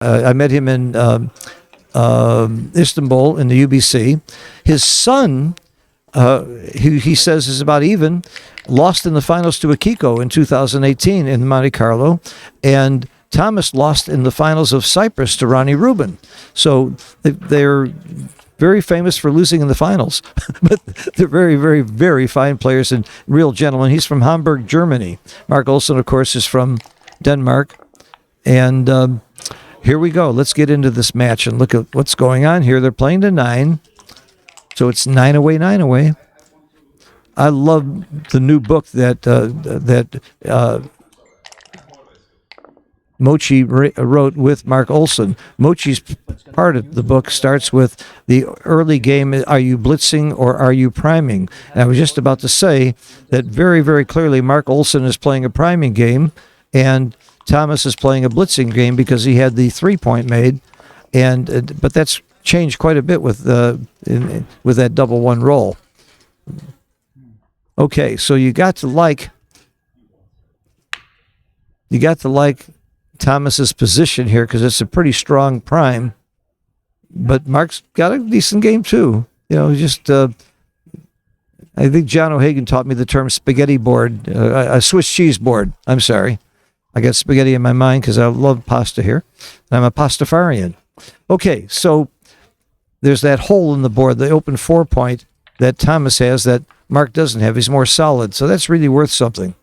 I met him in Istanbul in the UBC. His son, he says is about even, lost in the finals to Akiko in 2018 in Monte Carlo, and Thomas lost in the finals of Cyprus to Ronnie Rubin. So they're very famous for losing in the finals, but they're very, very, very fine players and real gentlemen. He's from Hamburg, Germany. Marc Olsen, of course, is from Denmark. And here we go. Let's get into this match and look at what's going on here. They're playing to 9. So it's 9 away, 9 away. I love the new book that Mochi wrote with Marc Olsen. Mochi's part of the book starts with the early game. Are you blitzing or are you priming? And I was just about to say that very, very clearly Marc Olsen is playing a priming game and Thomas is playing a blitzing game because he had the 3-point made. But that's changed quite a bit with that double one roll. Okay, so you got to like Thomas's position here because it's a pretty strong prime, but Mark's got a decent game too. Just I think John O'Hagan taught me the term spaghetti board, a Swiss cheese board. I'm sorry, I got spaghetti in my mind because I love pasta here. I'm a pastafarian. Okay, so there's that hole in the board, the open 4-point that Thomas has that Mark doesn't have. He's more solid, so that's really worth something.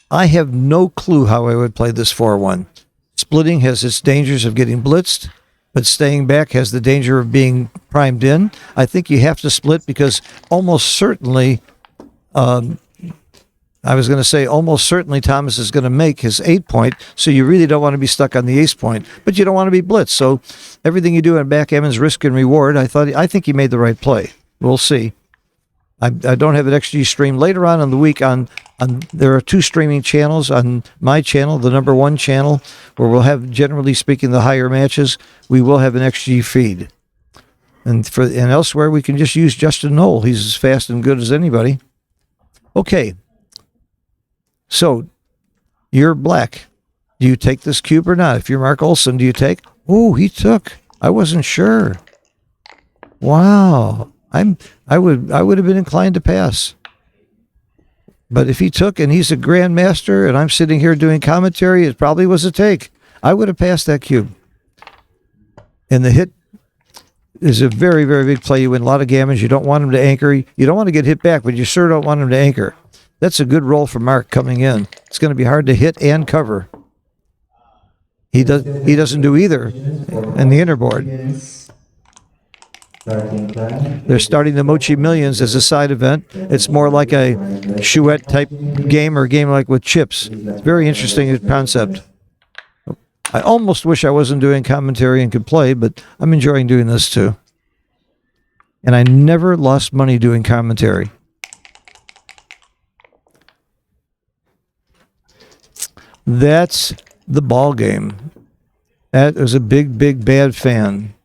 I have no clue how I would play this 4-1. Splitting has its dangers of getting blitzed, but staying back has the danger of being primed in. I think you have to split because almost certainly, almost certainly Thomas is going to make his 8-point, so you really don't want to be stuck on the ace point, but you don't want to be blitzed. So everything you do in backgammon's risk and reward. I think he made the right play. We'll see. I don't have an XG stream. Later on in the week, there are 2 streaming channels. On my channel, the number 1 channel, where we'll have, generally speaking, the higher matches, we will have an XG feed. And elsewhere, we can just use Justin Knoll. He's as fast and good as anybody. Okay. So, you're black. Do you take this cube or not? If you're Marc Olsen, do you take? Oh, he took. I wasn't sure. Wow. I would have been inclined to pass. But if he took and he's a grandmaster and I'm sitting here doing commentary, it probably was a take. I would have passed that cube. And the hit is a very, very big play. You win a lot of gammons. You don't want him to anchor. You don't want to get hit back, but you sure don't want him to anchor. That's a good roll for Mark coming in. It's going to be hard to hit and cover. He doesn't do either in the inner board. They're starting the Mochi Millions as a side event. It's more like a chouette type game or a game like with chips. It's very interesting concept. I almost wish I wasn't doing commentary and could play, but I'm enjoying doing this too. And I never lost money doing commentary. That's the ball game. That was a big, big, bad fan.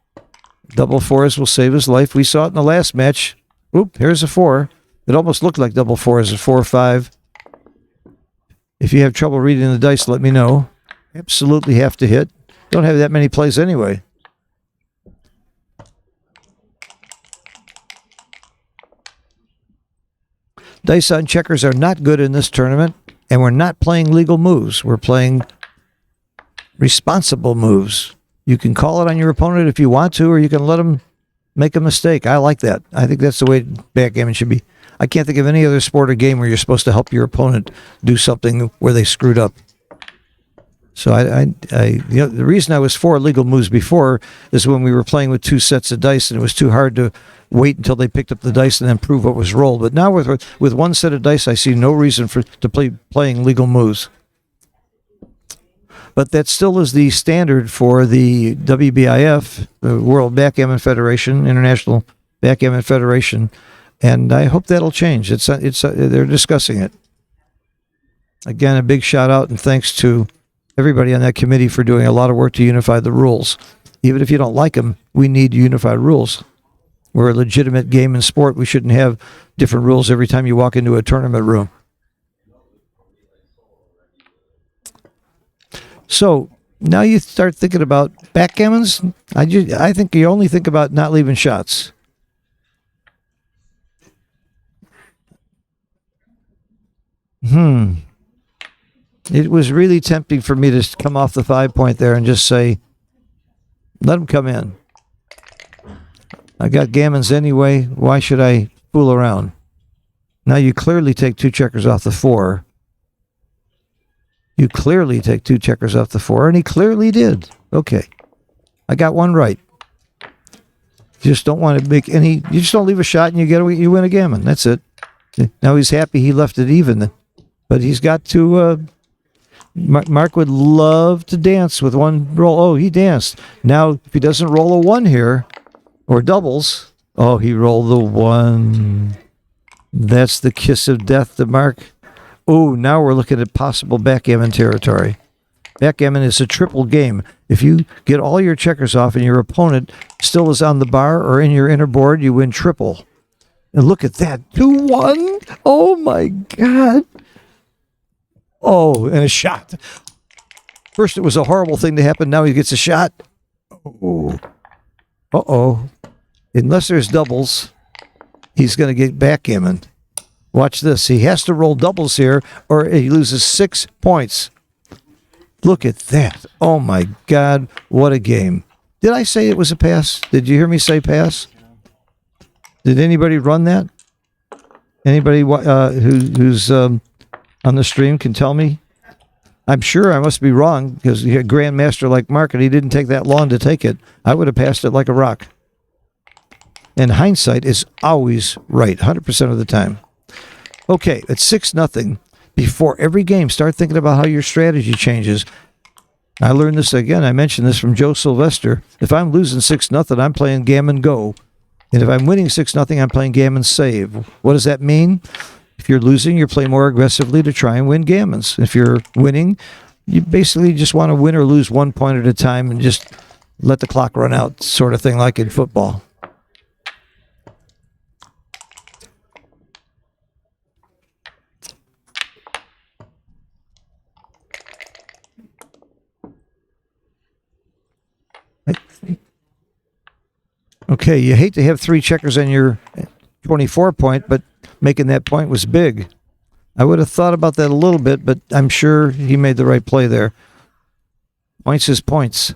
Double 4s will save his life. We saw it in the last match. Oop, here's a 4. It almost looked like double 4s, a 4-5. If you have trouble reading the dice, let me know. Absolutely have to hit. Don't have that many plays anyway. Dice on checkers are not good in this tournament, and we're not playing legal moves. We're playing responsible moves. You can call it on your opponent if you want to, or you can let them make a mistake. I like that. I think that's the way backgammon should be. I can't think of any other sport or game where you're supposed to help your opponent do something where they screwed up. So the reason I was for legal moves before is when we were playing with 2 sets of dice and it was too hard to wait until they picked up the dice and then prove what was rolled. But now with 1 set of dice, I see no reason to playing legal moves. But that still is the standard for the WBIF, the World Backgammon Federation, International Backgammon Federation, and I hope that'll change. They're discussing it. Again, a big shout out and thanks to everybody on that committee for doing a lot of work to unify the rules. Even if you don't like them, we need unified rules. We're a legitimate game and sport. We shouldn't have different rules every time you walk into a tournament room. So Now you start thinking about backgammons. I think you only think about not leaving shots. It was really tempting for me to come off the 5-point there and just say, let him come in. I got gammons anyway. Why should I fool around? Now you clearly take 2 checkers off the 4. You clearly take 2 checkers off the 4, and he clearly did. Okay. I got one right. You just don't want to make any, you just don't leave a shot and you win a gammon. That's it. Now he's happy he left it even, but he's got to, Mark would love to dance with one roll. Oh, he danced. Now, if he doesn't roll a 1 here, or doubles, oh, he rolled the 1. That's the kiss of death to Mark. Oh, now we're looking at possible backgammon territory. Backgammon is a triple game. If you get all your checkers off and your opponent still is on the bar or in your inner board, you win triple. And look at that. 2-1. Oh, my God. Oh, and a shot. First, it was a horrible thing to happen. Now he gets a shot. Oh. Uh-oh. Unless there's doubles, he's going to get backgammon. Watch this. He has to roll doubles here or he loses 6 points. Look at that. Oh, my God. What a game. Did I say it was a pass? Did you hear me say pass? Did anybody run that? Anybody who's on the stream can tell me? I'm sure I must be wrong because you had a grandmaster like Marc and he didn't take that long to take it. I would have passed it like a rock. And hindsight is always right, 100% of the time. Okay, it's 6-0. Before every game, start thinking about how your strategy changes. I learned this again. I mentioned this from Joe Sylvester. If I'm losing 6-0, I'm playing gammon go. And if I'm winning 6-0, I'm playing gammon save. What does that mean? If you're losing, you play more aggressively to try and win gammons. If you're winning, you basically just want to win or lose 1 point at a time and just let the clock run out, sort of thing like in football. Okay, you hate to have 3 checkers on your 24 point, but making that point was big. I would have thought about that a little bit, but I'm sure he made the right play there. Points is points.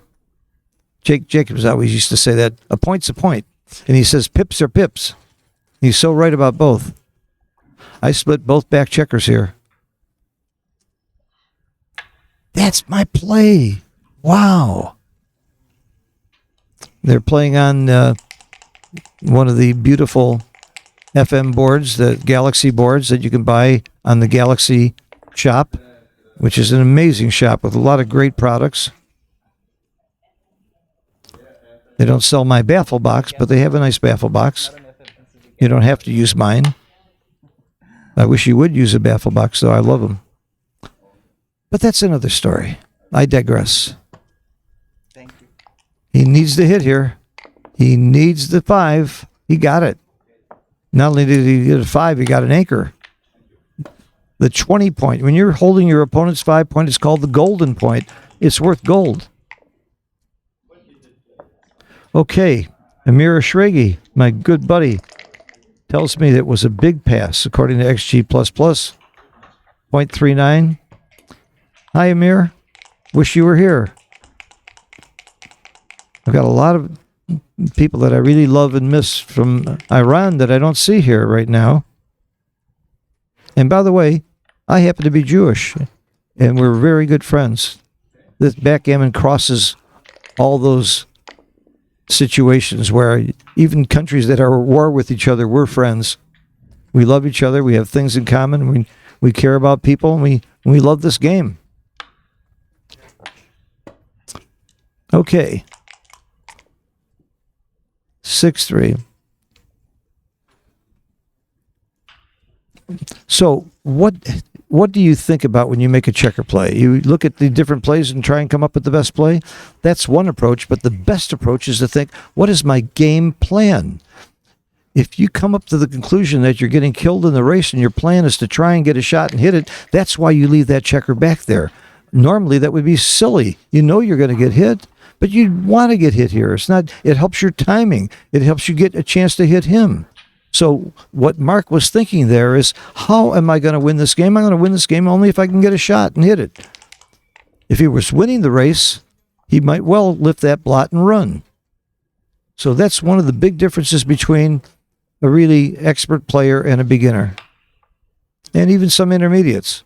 Jacobs always used to say that. A point's a point. And he says pips are pips. He's so right about both. I split both back checkers here. That's my play. Wow. They're playing on one of the beautiful FM boards, the Galaxy boards that you can buy on the Galaxy shop, which is an amazing shop with a lot of great products. They don't sell my baffle box, but they have a nice baffle box. You don't have to use mine. I wish you would use a baffle box, though. I love them. But that's another story. I digress. He needs the hit here. He needs the 5. He got it. Not only did he get a 5, he got an anchor. The 20 point. When you're holding your opponent's 5 point, it's called the golden point. It's worth gold. Okay. Amir Ashragi, my good buddy, tells me that it was a big pass, according to XG++. 0.39. Hi, Amir. Wish you were here. I've got a lot of people that I really love and miss from Iran that I don't see here right now. And by the way, I happen to be Jewish, and we're very good friends. This backgammon crosses all those situations where even countries that are at war with each other, we're friends. We love each other. We have things in common. We care about people, and we love this game. Okay. 6-3. So what do you think about when you make a checker play? You look at the different plays and try and come up with the best play? That's one approach, but the best approach is to think, what is my game plan? If you come up to the conclusion that you're getting killed in the race and your plan is to try and get a shot and hit it, that's why you leave that checker back there. Normally, that would be silly. You know you're going to get hit, but you want to get hit here. It's not. It helps your timing. It helps you get a chance to hit him. So what Marc was thinking there is, how am I going to win this game? I'm going to win this game only if I can get a shot and hit it. If he was winning the race, he might well lift that blot and run. So that's one of the big differences between a really expert player and a beginner, and even some intermediates.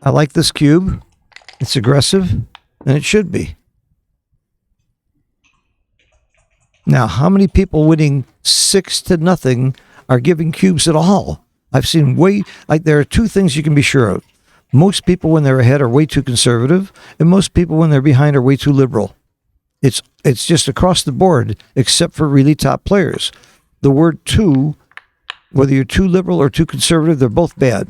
I like this cube. It's aggressive, and it should be. Now, how many people winning 6-0 are giving cubes at all? I've seen there are two things you can be sure of. Most people, when they're ahead, are way too conservative, and most people, when they're behind, are way too liberal. It's just across the board, except for really top players. The word too, whether you're too liberal or too conservative, they're both bad.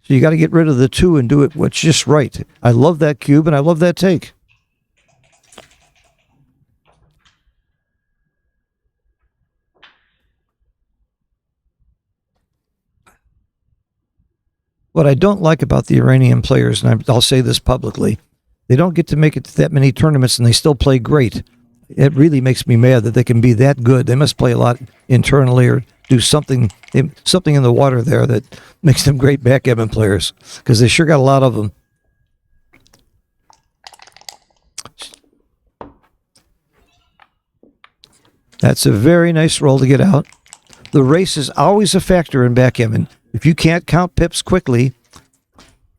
So you got to get rid of the two and do it what's just right. I love that cube, and I love that take. What I don't like about the Iranian players, and I'll say this publicly, they don't get to make it to that many tournaments and they still play great. It really makes me mad that they can be that good. They must play a lot internally or do something in the water there that makes them great backgammon players, because they sure got a lot of them. That's a very nice roll to get out. The race is always a factor in backgammon. If you can't count pips quickly,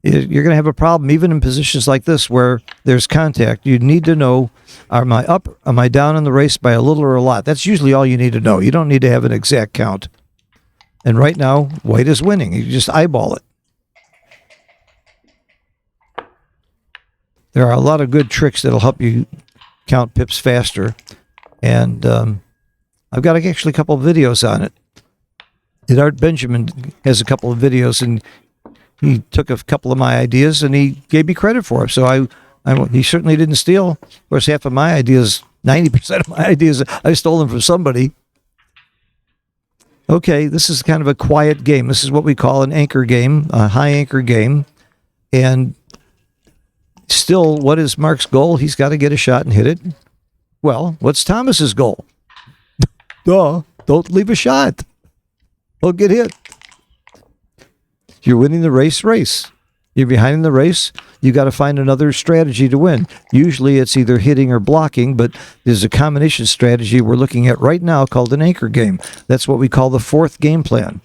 you're going to have a problem, even in positions like this where there's contact. You need to know, am I up, am I down in the race by a little or a lot? That's usually all you need to know. You don't need to have an exact count. And right now, white is winning. You just eyeball it. There are a lot of good tricks that'll help you count pips faster. And I've got actually a couple of videos on it. Art Benjamin has a couple of videos, and he took a couple of my ideas and he gave me credit for it. So he certainly didn't steal. Of course, half of my ideas, 90% of my ideas, I stole them from somebody. Okay, this is kind of a quiet game. This is what we call an anchor game, a high anchor game. And still, what is Marc's goal? He's got to get a shot and hit it. Well, what's Thomas's goal? Duh, don't leave a shot. Don't get hit. You're winning the race. You're behind in the race. You got to find another strategy to win. Usually it's either hitting or blocking, but there's a combination strategy we're looking at right now called an anchor game. That's what we call the fourth game plan.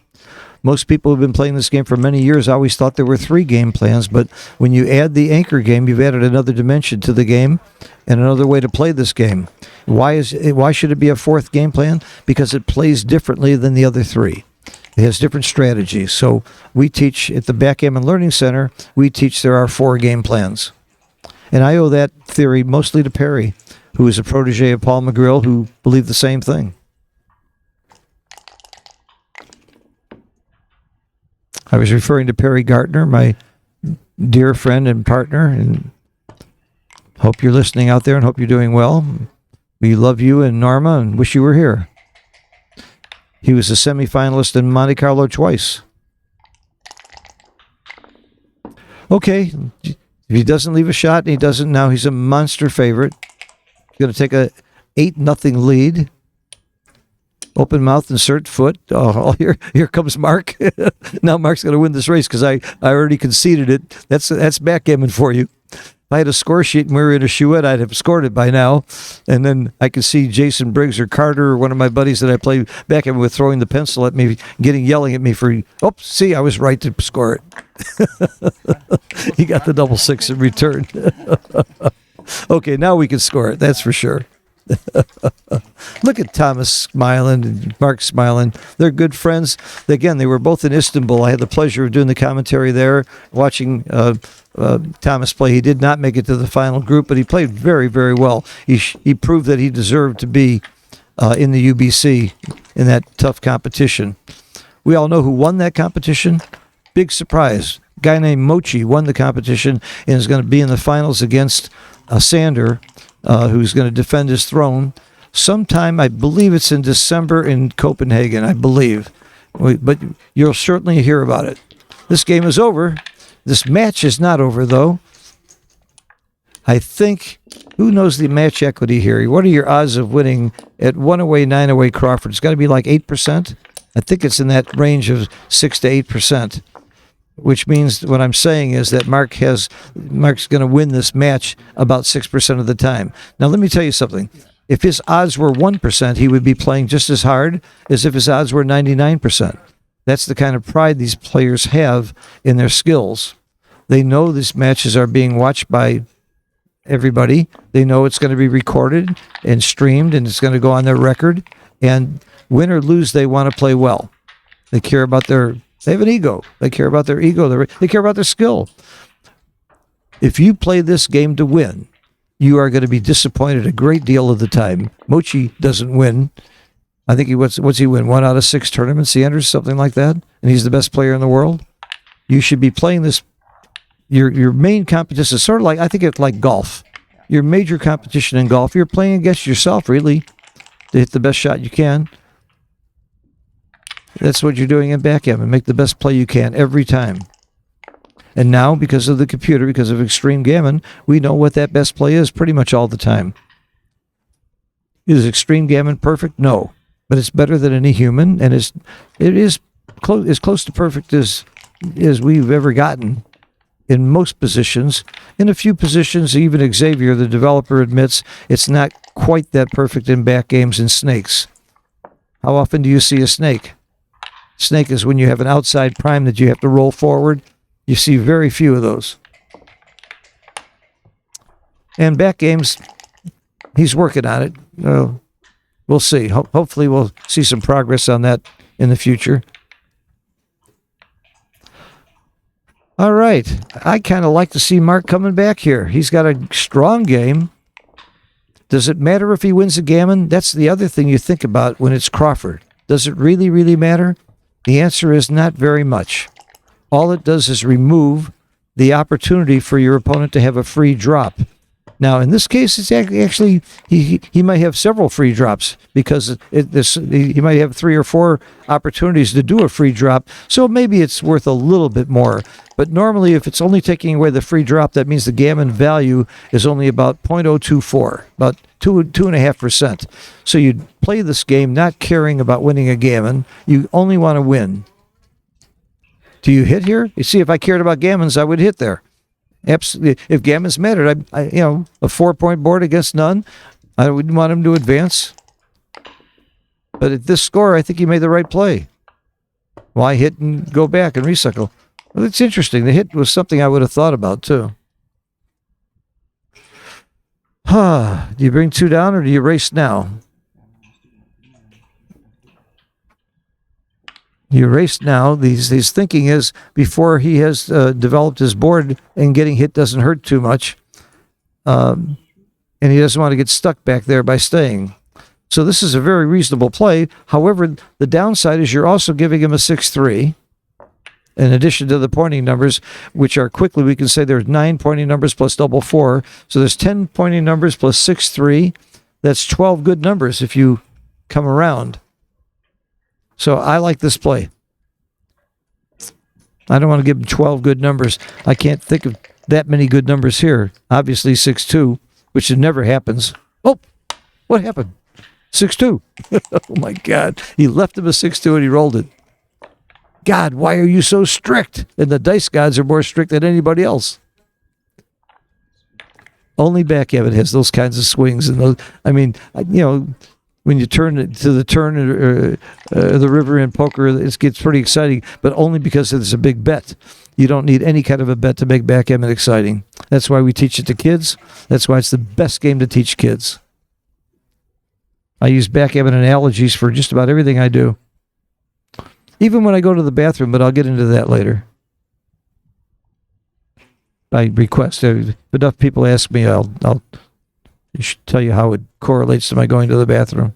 Most people who've been playing this game for many years always thought there were 3 game plans, but when you add the anchor game, you've added another dimension to the game and another way to play this game. Why should it be a 4th game plan? Because it plays differently than the other 3. It has different strategies. So we teach at the Backgammon Learning Center, there are 4 game plans. And I owe that theory mostly to Perry, who is a protege of Paul McGrill, who believed the same thing. I was referring to Perry Gartner, my dear friend and partner, and hope you're listening out there and hope you're doing well. We love you and Norma and wish you were here. He was a semifinalist in Monte-Carlo twice. Okay, if he doesn't leave a shot, and he doesn't now, he's a monster favorite. He's going to take a 8-0 lead. Open mouth, insert foot. Oh, here comes Marc. Now Marc's going to win this race because I already conceded it. That's backgammon for you. If I had a score sheet and we were in a chouette, I'd have scored it by now. And then I could see Jason Briggs or Carter or one of my buddies that I play backgammon with throwing the pencil at me, yelling at me for, see, I was right to score it. He got the 6 in return. Okay, now we can score it. That's for sure. Look at Thomas smiling and Marc smiling. They're good friends. Again, they were both in Istanbul. I had the pleasure of doing the commentary there, watching Thomas play. He did not make it to the final group, but he played very, very well. He proved that he deserved to be in the UBC in that tough competition. We all know who won that competition. Big surprise. A guy named Mochi won the competition and is going to be in the finals against Sander, who's going to defend his throne sometime. I believe it's in December in Copenhagen, I believe. But you'll certainly hear about it. This game is over. This match is not over, though. I think, who knows the match equity here? What are your odds of winning at 1 away, 9 away Crawford? It's got to be like 8%. I think it's in that range of 6 to 8%, which means what I'm saying is that Marc's going to win this match about 6% of the time. Now, let me tell you something. If his odds were 1%, he would be playing just as hard as if his odds were 99%. That's the kind of pride these players have in their skills. They know these matches are being watched by everybody. They know it's going to be recorded and streamed, and it's going to go on their record. And win or lose, they want to play well. They care about they have an ego. They care about their ego. They care about their skill. If you play this game to win, you are going to be disappointed a great deal of the time. Mochi doesn't win. I think what's he win? 1 out of 6 tournaments he enters, something like that, and he's the best player in the world. You should be playing this. Your main competition is sort of like, I think it's like golf. Your major competition in golf, you're playing against yourself, really, to hit the best shot you can. That's what you're doing in backgammon. Make the best play you can every time. And now, because of the computer, because of Extreme Gammon, we know what that best play is pretty much all the time. Is Extreme Gammon perfect? No. But it's better than any human, and it is as close to perfect as we've ever gotten in most positions. In a few positions, even Xavier, the developer, admits it's not quite that perfect in back games and snakes. How often do you see a snake? Snake is when you have an outside prime that you have to roll forward. You see very few of those. And back games, he's working on it. We'll see. Hopefully we'll see some progress on that in the future. All right. I kind of like to see Marc coming back here. He's got a strong game. Does it matter if he wins a gammon? That's the other thing you think about when it's Crawford. Does it really, really matter? The answer is not very much. All it does is remove the opportunity for your opponent to have a free drop. Now, in this case, it's actually he might have several free drops because he might have 3 or 4 opportunities to do a free drop. So maybe it's worth a little bit more. But normally, if it's only taking away the free drop, that means the gammon value is only about 0.024, about 2.5%. So you play this game not caring about winning a gammon. You only want to win. Do you hit here? You see, if I cared about gammons, I would hit there. Absolutely. If gammons mattered, I a 4-point board against none, I wouldn't want him to advance. But at this score, I think he made the right play. Why hit and go back and recycle? Well, it's interesting. The hit was something I would have thought about, too. Do you bring 2 down or do you race now? You race now. His thinking is before he has developed his board and getting hit doesn't hurt too much. And he doesn't want to get stuck back there by staying. So this is a very reasonable play. However, the downside is you're also giving him a 6-3 in addition to the pointing numbers, which are quickly, we can say there's 9 pointing numbers plus double 4. So there's 10 pointing numbers plus 6-3. That's 12 good numbers if you come around. So I like this play. I don't want to give him 12 good numbers. I can't think of that many good numbers here. Obviously 6-2, which never happens. Oh, what happened? 6-2. Oh my God. He left him a 6-2 and he rolled it. God, why are you so strict? And the dice gods are more strict than anybody else. Only backgammon has those kinds of swings. And those, I mean, when you turn to the turn the river in poker, it gets pretty exciting, but only because it's a big bet. You don't need any kind of a bet to make backgammon exciting. That's why we teach it to kids. That's why it's the best game to teach kids. I use backgammon analogies for just about everything I do. Even when I go to the bathroom, but I'll get into that later. By request. If enough people ask me, I'll tell you how it correlates to my going to the bathroom.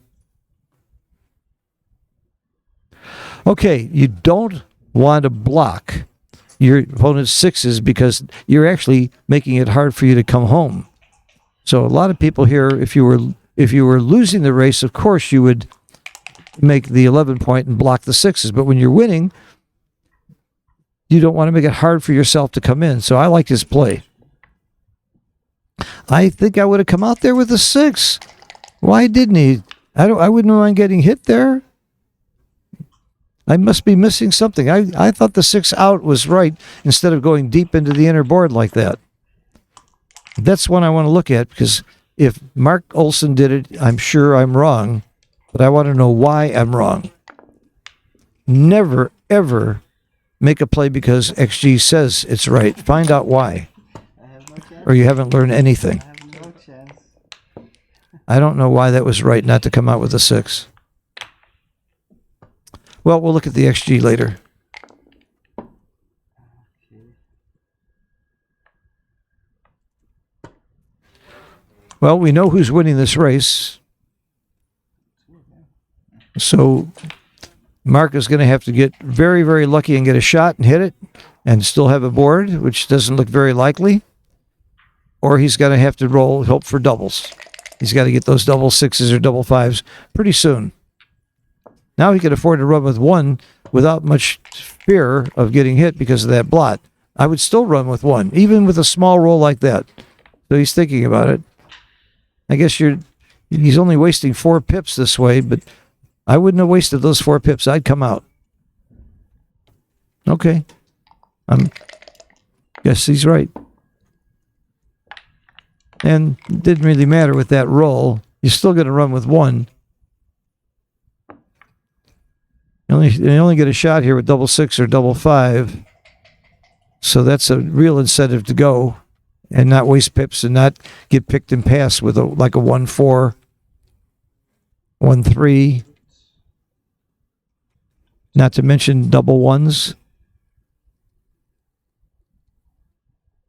Okay, you don't want to block your opponent's 6s because you're actually making it hard for you to come home. So a lot of people here, if you were losing the race, of course you would make the 11 point and block the sixes. But when you're winning, you don't want to make it hard for yourself to come in. So I like his play. I think I would have come out there with a 6. Why didn't he? I wouldn't mind getting hit there. I must be missing something. I thought the 6 out was right instead of going deep into the inner board like that. That's one I want to look at, because if Marc Olsen did it, I'm sure I'm wrong, but I want to know why I'm wrong. Never, ever make a play because XG says it's right. Find out why. Or you haven't learned anything. I don't know why that was right not to come out with a 6. Well, we'll look at the XG later. Well, we know who's winning this race. So Marc is going to have to get very, very lucky and get a shot and hit it and still have a board, which doesn't look very likely. Or he's going to have to hope for doubles. He's got to get those double 6s or double 5s pretty soon. Now he can afford to run with 1 without much fear of getting hit because of that blot. I would still run with 1, even with a small roll like that. So he's thinking about it. I guess he's only wasting 4 pips this way, but I wouldn't have wasted those 4 pips. I'd come out. Okay. Guess he's right. And it didn't really matter with that roll. You're still going to run with 1. You only get a shot here with double 6 or double 5. So that's a real incentive to go and not waste pips and not get picked and passed with like a 1-4, 1-3. Not to mention double 1s.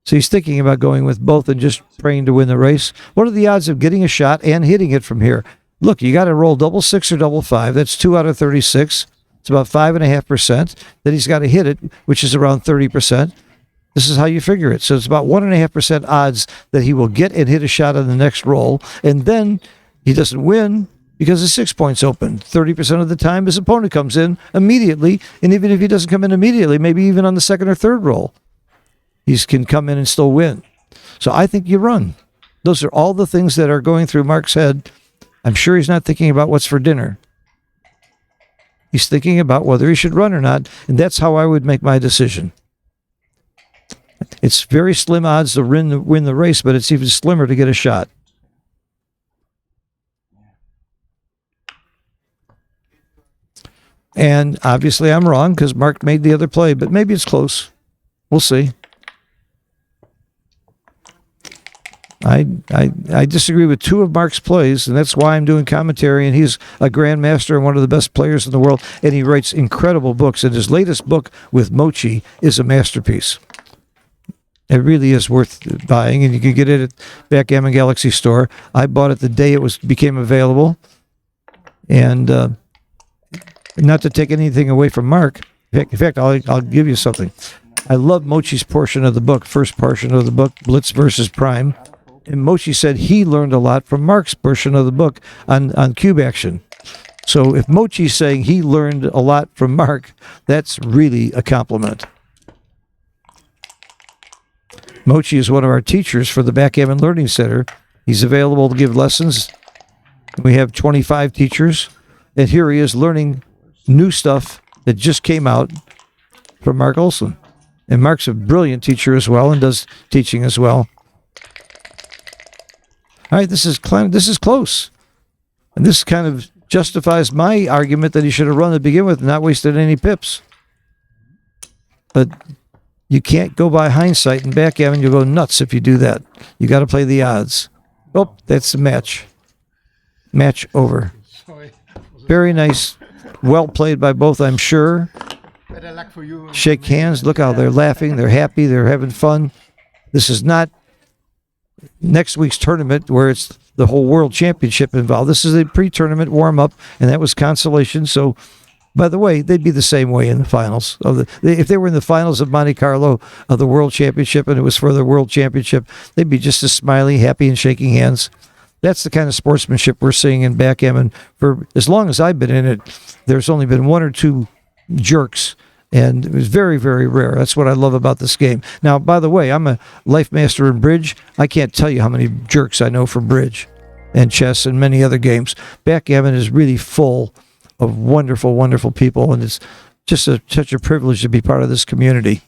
So he's thinking about going with both and just praying to win the race. What are the odds of getting a shot and hitting it from here? Look, you got to roll double 6 or double 5. That's 2 out of 36. It's about 5.5%. Then he's got to hit it, which is around 30%. This is how you figure it. So it's about 1.5% odds that he will get and hit a shot on the next roll. And then he doesn't win because the 6 points open. 30% of the time his opponent comes in immediately. And even if he doesn't come in immediately, maybe even on the second or third roll, he can come in and still win. So I think you run. Those are all the things that are going through Marc's head. I'm sure he's not thinking about what's for dinner. He's thinking about whether he should run or not, and that's how I would make my decision. It's very slim odds to win the race, but it's even slimmer to get a shot. And obviously I'm wrong because Marc made the other play, but maybe it's close. We'll see. I disagree with 2 of Marc's plays, and that's why I'm doing commentary, and he's a grandmaster and one of the best players in the world, and he writes incredible books, and his latest book with Mochi is a masterpiece. It really is worth buying, and you can get it at Backgammon Galaxy Store. I bought it the day it became available, and not to take anything away from Marc. In fact, I'll give you something. I love Mochi's portion of the book, first portion of the book, Blitz versus Prime. And Mochi said he learned a lot from Marc's portion of the book on cube action. So if Mochi's saying he learned a lot from Marc, that's really a compliment. Mochi is one of our teachers for the Backgammon Learning Center. He's available to give lessons. We have 25 teachers. And here he is learning new stuff that just came out from Marc Olsen. And Marc's a brilliant teacher as well and does teaching as well. All right, this is close. And this kind of justifies my argument that he should have run to begin with and not wasted any pips. But you can't go by hindsight in backgammon. You'll go nuts if you do that. You got to play the odds. Oh, that's the match. Match over. Very nice. Well played by both, I'm sure. Better luck for you. Shake hands. Look how they're laughing. They're happy. They're having fun. This is not next week's tournament where it's the whole world championship involved. This is a pre-tournament warm-up, and that was Consolation. So, by the way, they'd be the same way in the finals. If they were in the finals of Monte Carlo of the world championship and it was for the world championship, they'd be just as smiley, happy, and shaking hands. that's the kind of sportsmanship we're seeing in backgammon. For as long as I've been in it, there's only been one or two jerks, and it was very, very rare. That's what I love about this game. Now, by the way, I'm a life master in bridge. I can't tell you how many jerks I know from bridge and chess and many other games. Backgammon is really full of wonderful, wonderful people, and it's just such a privilege to be part of this community.